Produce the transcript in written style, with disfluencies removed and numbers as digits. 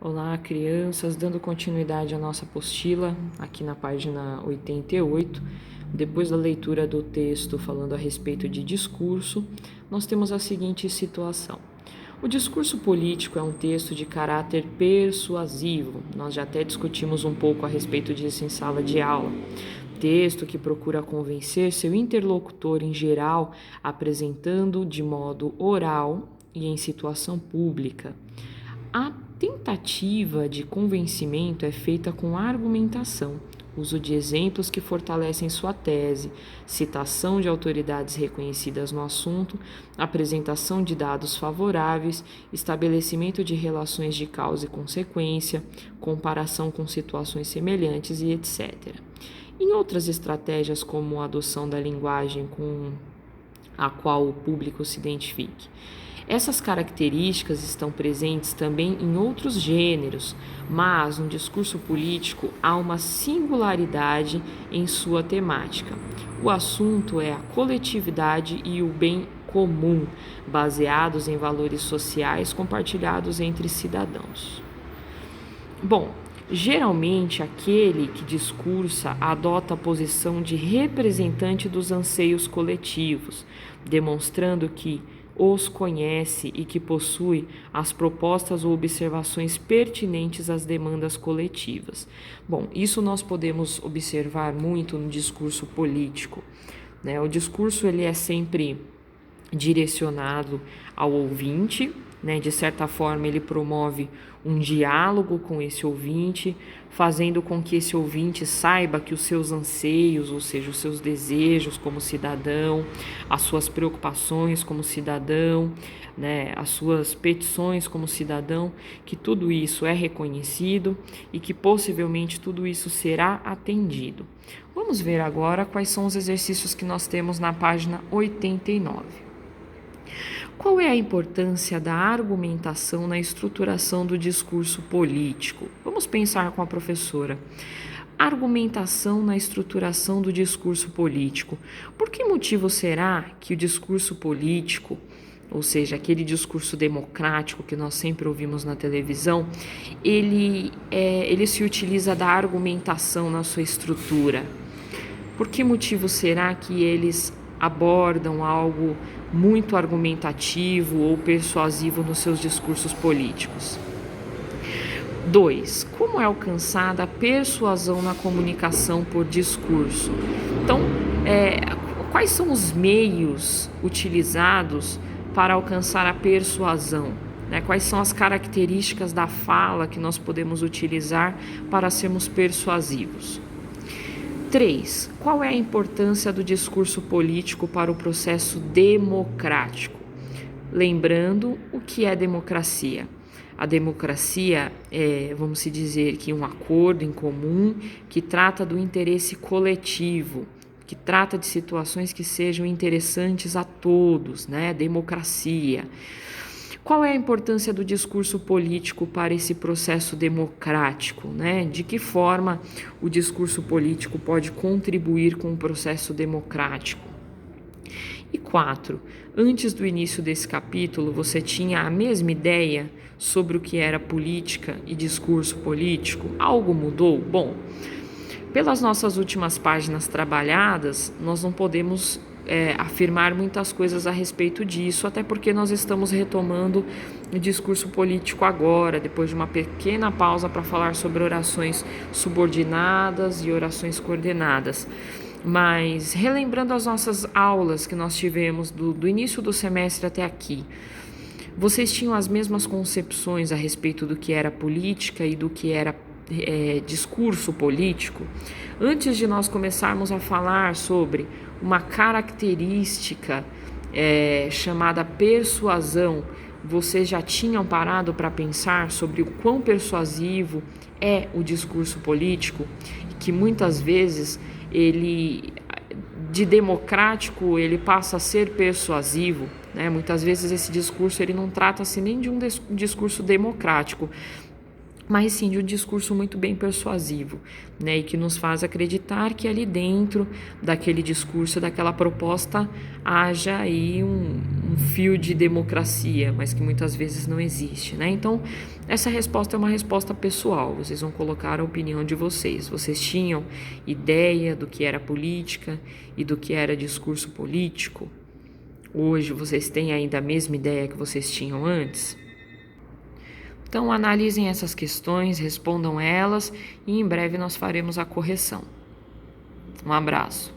Olá, crianças, dando continuidade à nossa apostila, aqui na página 88, depois da leitura do texto falando a respeito de discurso, nós temos a seguinte situação. O discurso político é um texto de caráter persuasivo, nós já até discutimos um pouco a respeito disso em sala de aula. Texto que procura convencer seu interlocutor em geral, apresentando de modo oral e em situação pública. A tentativa de convencimento é feita com argumentação, uso de exemplos que fortalecem sua tese, citação de autoridades reconhecidas no assunto, apresentação de dados favoráveis, estabelecimento de relações de causa e consequência, comparação com situações semelhantes e etc. Em outras estratégias, como a adoção da linguagem com a qual o público se identifique. Essas características estão presentes também em outros gêneros, mas no discurso político há uma singularidade em sua temática. O assunto é a coletividade e o bem comum, baseados em valores sociais compartilhados entre cidadãos. Bom, geralmente aquele que discursa adota a posição de representante dos anseios coletivos, demonstrando que os conhece e que possui as propostas ou observações pertinentes às demandas coletivas. Bom, isso nós podemos observar muito no discurso político, né? O discurso ele é sempre direcionado ao ouvinte, né? De certa forma ele promove um diálogo com esse ouvinte, fazendo com que esse ouvinte saiba que os seus anseios, ou seja, os seus desejos como cidadão, as suas preocupações como cidadão, né, as suas petições como cidadão, que tudo isso é reconhecido e que possivelmente tudo isso será atendido. Vamos ver agora quais são os exercícios que nós temos na página 89. Qual é a importância da argumentação na estruturação do discurso político? Vamos pensar com a professora. Argumentação na estruturação do discurso político. Por que motivo será que o discurso político, ou seja, aquele discurso democrático que nós sempre ouvimos na televisão, ele se utiliza da argumentação na sua estrutura? Por que motivo será que eles abordam algo muito argumentativo ou persuasivo nos seus discursos políticos? 2. Como é alcançada a persuasão na comunicação por discurso? Então, quais são os meios utilizados para alcançar a persuasão? Quais são as características da fala que nós podemos utilizar para sermos persuasivos? 3. Qual é a importância do discurso político para o processo democrático? Lembrando o que é democracia. A democracia é, vamos dizer, que um acordo em comum que trata do interesse coletivo, que trata de situações que sejam interessantes a todos, né? Democracia. Qual é a importância do discurso político para esse processo democrático, né? De que forma o discurso político pode contribuir com o processo democrático? E 4. Antes do início desse capítulo, você tinha a mesma ideia sobre o que era política e discurso político? Algo mudou? Bom, pelas nossas últimas páginas trabalhadas, nós não podemos afirmar muitas coisas a respeito disso, até porque nós estamos retomando o discurso político agora, depois de uma pequena pausa para falar sobre orações subordinadas e orações coordenadas. Mas, relembrando as nossas aulas que nós tivemos do início do semestre até aqui, vocês tinham as mesmas concepções a respeito do que era política e do que era discurso político? Antes de nós começarmos a falar sobre uma característica chamada persuasão, vocês já tinham parado para pensar sobre o quão persuasivo é o discurso político? Que muitas vezes ele, de democrático, ele passa a ser persuasivo, né? Muitas vezes esse discurso ele não trata-se nem de um discurso democrático, mas sim de um discurso muito bem persuasivo, né, e que nos faz acreditar que ali dentro daquele discurso, daquela proposta, haja aí um fio de democracia, mas que muitas vezes não existe, né? Então, essa resposta é uma resposta pessoal, vocês vão colocar a opinião de vocês. Vocês tinham ideia do que era política e do que era discurso político? Hoje vocês têm ainda a mesma ideia que vocês tinham antes? Então, analisem essas questões, respondam elas e em breve nós faremos a correção. Um abraço.